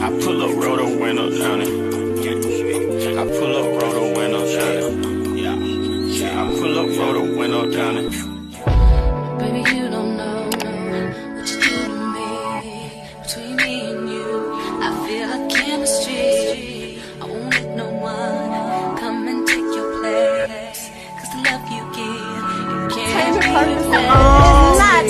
I pull up, roll the window down it. I pull up, roll the window down it. I pull up, roll the window down it. Baby, you don't know what you do to me. Between me and you, I feel like chemistry. I won't let no one come and take your place. Cause the love you give, you can't be replaced. It's not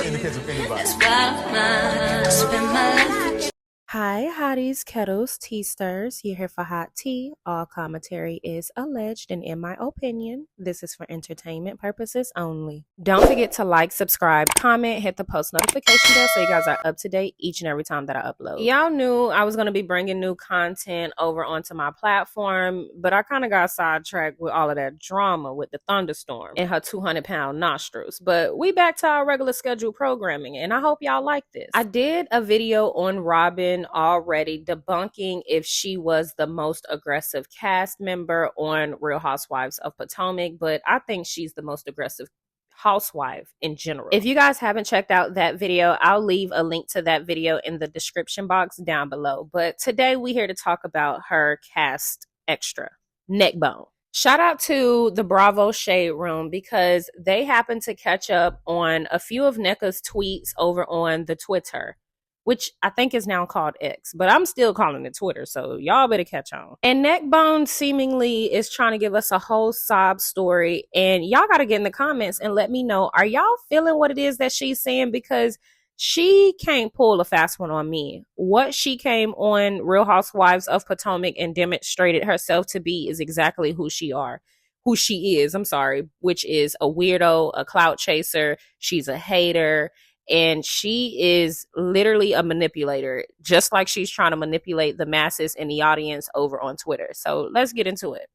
in the case of anybody. That's why I spend my life with you. Hi, hotties, kettles, tea stirs. You're here for hot tea. All commentary is alleged, and in my opinion, this is for entertainment purposes only. Don't forget to like, subscribe, comment, hit the post notification bell so you guys are up to date each and every time that I upload. Y'all knew I was going to be bringing new content over onto my platform, but I kind of got sidetracked with all of that drama with the thunderstorm and her 200-pound nostrils. But we back to our regular scheduled programming, and I hope y'all like this. I did a video on Robin already debunking if she was the most aggressive cast member on Real Housewives of Potomac, but I think she's the most aggressive housewife in general. If you guys haven't checked out that video, I'll leave a link to that video in the description box down below. But today we're here to talk about her cast extra, Neckbone. Shout out to the Bravo Shade Room because they happened to catch up on a few of Nneka's tweets over on the Twitter, which I think is now called X, but I'm still calling it Twitter, so y'all better catch on. And Neckbone seemingly is trying to give us a whole sob story, and y'all gotta get in the comments and let me know, are y'all feeling what it is that she's saying? Because she can't pull a fast one on me. What she came on Real Housewives of Potomac and demonstrated herself to be is exactly who she is, which is a weirdo, a clout chaser, she's a hater, and she is literally a manipulator, just like she's trying to manipulate the masses in the audience over on Twitter. So let's get into it.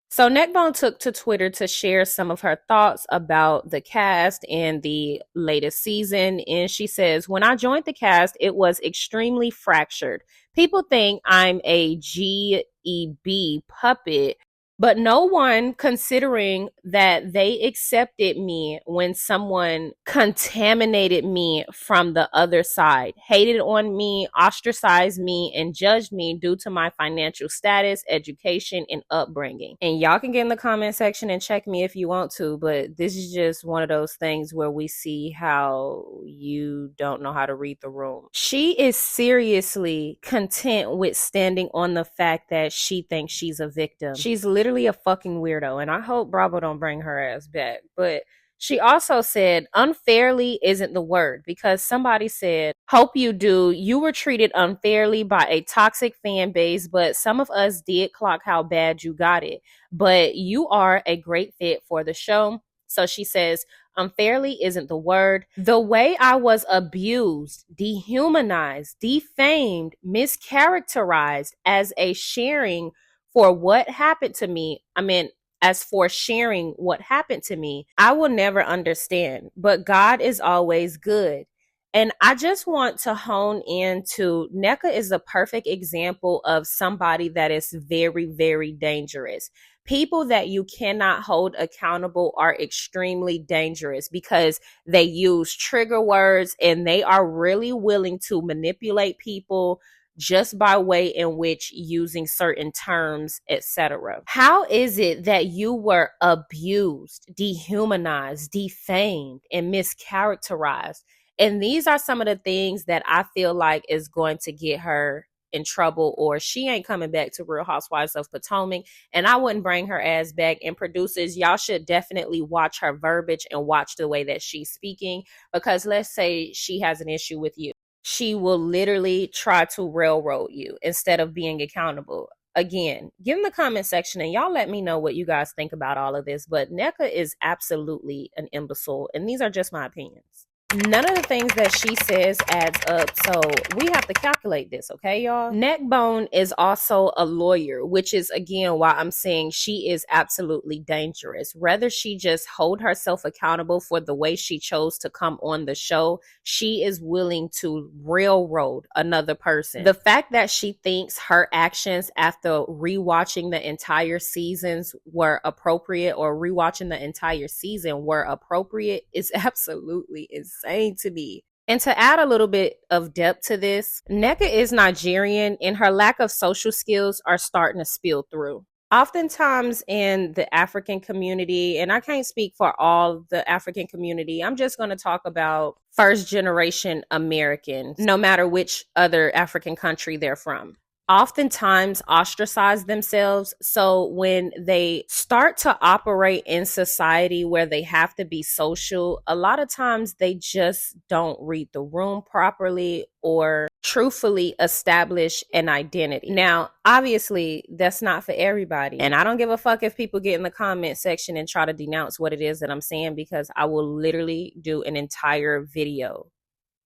So Neckbone took to Twitter to share some of her thoughts about the cast and the latest season. And she says, when I joined the cast, it was extremely fractured. People think I'm a GEB puppet, but no one considering that they accepted me when someone contaminated me from the other side, hated on me, ostracized me, and judged me due to my financial status, education, and upbringing. And y'all can get in the comment section and check me if you want to, but this is just one of those things where we see how you don't know how to read the room. She is seriously content with standing on the fact that she thinks she's a victim. She's literally a fucking weirdo, and I hope Bravo don't bring her ass back. But she also said unfairly isn't the word, because somebody said, hope you do, you were treated unfairly by a toxic fan base, but some of us did clock how bad you got it, but you are a great fit for the show. So she says unfairly isn't the word. The way I was abused, dehumanized, defamed, mischaracterized as a sharing for what happened to me, as for sharing what happened to me, I will never understand. But God is always good. And I just want to hone into Nneka is a perfect example of somebody that is very, very dangerous. People that you cannot hold accountable are extremely dangerous because they use trigger words and they are really willing to manipulate people just by way in which using certain terms, etc. How is it that you were abused, dehumanized, defamed, and mischaracterized? And these are some of the things that I feel like is going to get her in trouble, or she ain't coming back to Real Housewives of Potomac, and I wouldn't bring her ass back. And producers, y'all should definitely watch her verbiage and watch the way that she's speaking, because let's say she has an issue with you. She will literally try to railroad you instead of being accountable. Again, get in the comment section and y'all let me know what you guys think about all of this. But Nneka is absolutely an imbecile, and these are just my opinions. None of the things that she says adds up, so we have to calculate this, okay, y'all? Neckbone is also a lawyer, which is, again, why I'm saying she is absolutely dangerous. Whether she just hold herself accountable for the way she chose to come on the show, she is willing to railroad another person. The fact that she thinks her actions after rewatching the entire seasons were appropriate, or rewatching the entire season were appropriate, is absolutely insane to me. And to add a little bit of depth to this, Nneka is Nigerian, and her lack of social skills are starting to spill through. Oftentimes in the African community, and I can't speak for all the African community, I'm just going to talk about first generation Americans, no matter which other African country they're from, oftentimes ostracize themselves. So when they start to operate in society where they have to be social, a lot of times they just don't read the room properly or truthfully establish an identity. Now, obviously, that's not for everybody. And I don't give a fuck if people get in the comment section and try to denounce what it is that I'm saying, because I will literally do an entire video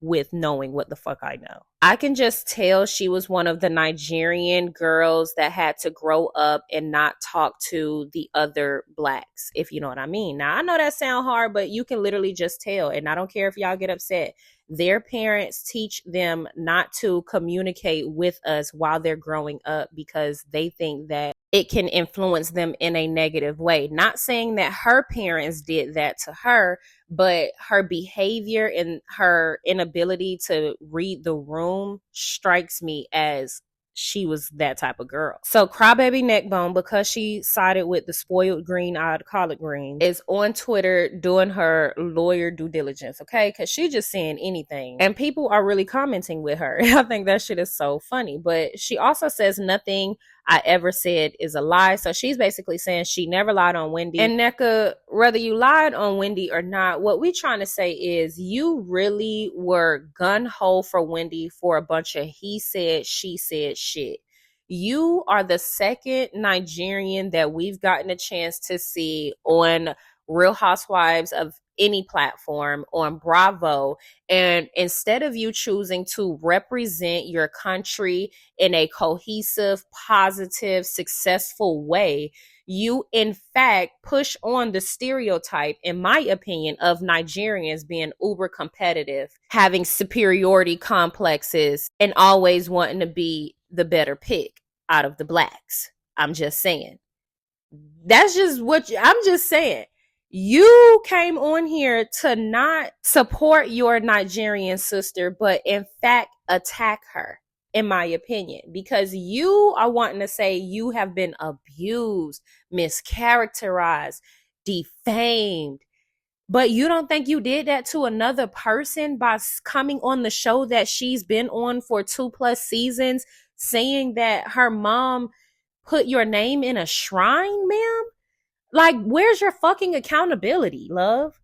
with knowing what the fuck I know. I can just tell she was one of the Nigerian girls that had to grow up and not talk to the other blacks, if you know what I mean. Now, I know that sound hard, but you can literally just tell. And I don't care if y'all get upset. Their parents teach them not to communicate with us while they're growing up because they think that it can influence them in a negative way. Not saying that her parents did that to her, but her behavior and her inability to read the room strikes me as she was that type of girl. So crybaby Neckbone, because she sided with the spoiled green-eyed collard green, is on Twitter doing her lawyer due diligence, okay? Because she just saying anything. And people are really commenting with her. I think that shit is so funny. But she also says nothing I ever said is a lie. So she's basically saying she never lied on Wendy. And Nneka, whether you lied on Wendy or not, what we trying to say is you really were gun-ho for Wendy for a bunch of he said, she said shit. You are the second Nigerian that we've gotten a chance to see on Real Housewives of any platform, on Bravo, and instead of you choosing to represent your country in a cohesive, positive, successful way, you in fact push on the stereotype, in my opinion, of Nigerians being uber competitive, having superiority complexes, and always wanting to be the better pick out of the blacks. I'm just saying. That's just I'm just saying. You came on here to not support your Nigerian sister, but in fact attack her, in my opinion, because you are wanting to say you have been abused, mischaracterized, defamed. But you don't think you did that to another person by coming on the show that she's been on for 2+ seasons, saying that her mom put your name in a shrine, ma'am? Like, where's your fucking accountability, love?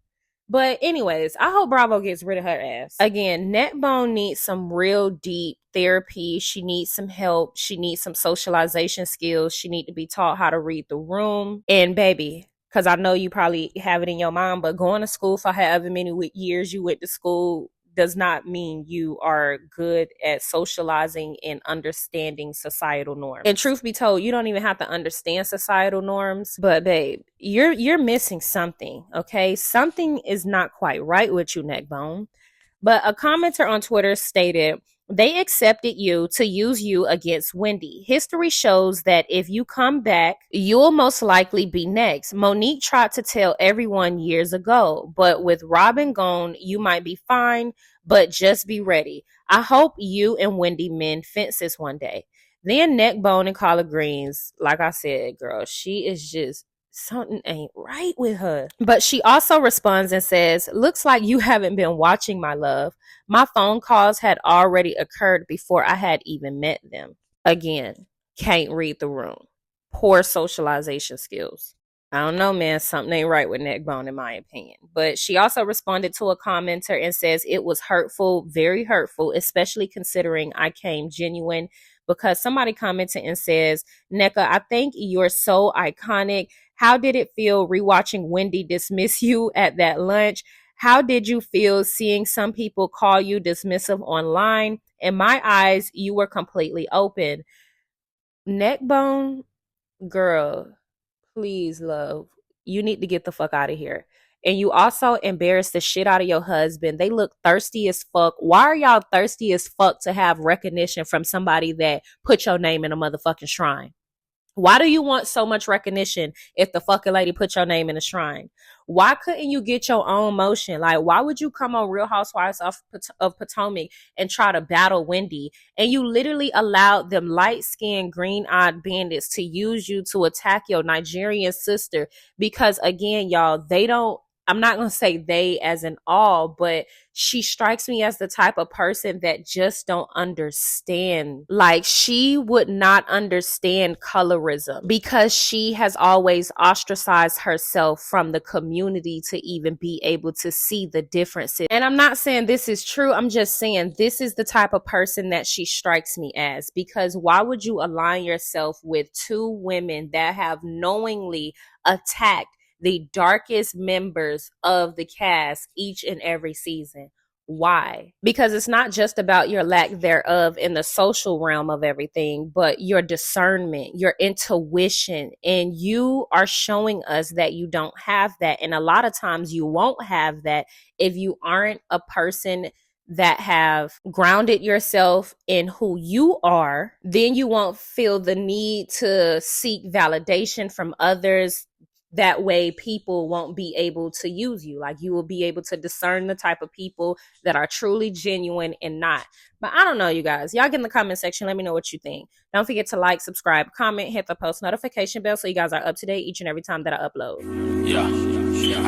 But anyways, I hope Bravo gets rid of her ass. Again, Neckbone needs some real deep therapy. She needs some help. She needs some socialization skills. She needs to be taught how to read the room. And baby, because I know you probably have it in your mind, but going to school for however many years you went to school does not mean you are good at socializing and understanding societal norms. And truth be told, you don't even have to understand societal norms. But babe, you're missing something, okay? Something is not quite right with you, Neckbone. But a commenter on Twitter stated, they accepted you to use you against Wendy. History shows that if you come back, you'll most likely be next. Monique tried to tell everyone years ago, but with Robin gone, you might be fine, but just be ready. I hope you and Wendy mend fences one day. Then Neckbone and collard greens, like I said, girl, she is just, something ain't right with her. But she also responds and says, looks like you haven't been watching, my love. My phone calls had already occurred before I had even met them. Again, can't read the room. Poor socialization skills. I don't know, man. Something ain't right with Neckbone, in my opinion. But she also responded to a commenter and says it was hurtful, very hurtful, especially considering I came genuine, because somebody commented and says, Nneka, I think you're so iconic. How did it feel rewatching Wendy dismiss you at that lunch? How did you feel seeing some people call you dismissive online? In my eyes, you were completely open. Neckbone, girl, please, love, you need to get the fuck out of here. And you also embarrassed the shit out of your husband. They look thirsty as fuck. Why are y'all thirsty as fuck to have recognition from somebody that put your name in a motherfucking shrine? Why do you want so much recognition if the fucking lady put your name in a shrine? Why couldn't you get your own motion? Like, why would you come on Real Housewives of Potomac and try to battle Wendy? And you literally allowed them light-skinned, green-eyed bandits to use you to attack your Nigerian sister. Because again, y'all, they don't, I'm not going to say they as in all, but she strikes me as the type of person that just don't understand. Like, she would not understand colorism because she has always ostracized herself from the community to even be able to see the differences. And I'm not saying this is true. I'm just saying this is the type of person that she strikes me as, because why would you align yourself with two women that have knowingly attacked the darkest members of the cast each and every season? Why? Because it's not just about your lack thereof in the social realm of everything, but your discernment, your intuition, and you are showing us that you don't have that. And a lot of times you won't have that if you aren't a person that have grounded yourself in who you are. Then you won't feel the need to seek validation from others. That way people won't be able to use you. Like, you will be able to discern the type of people that are truly genuine and not. But I don't know, you guys. Y'all get in the comment section. Let me know what you think. Don't forget to like, subscribe, comment, hit the post notification bell so you guys are up to date each and every time that I upload. Yeah,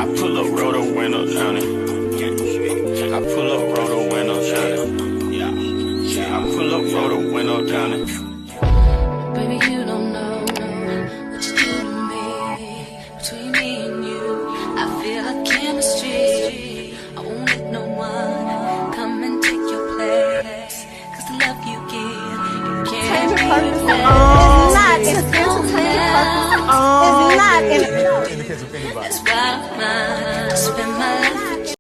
I pull up, roll the window down it. I pull up, roll the window down it. Yeah, I pull up, roll the window down it. Baby, you don't know what you do to me. Between me and you, I feel like chemistry. I won't let no one come and take your place. Cause the love you give, you can't replace. In the case of anybody. That's why I spend my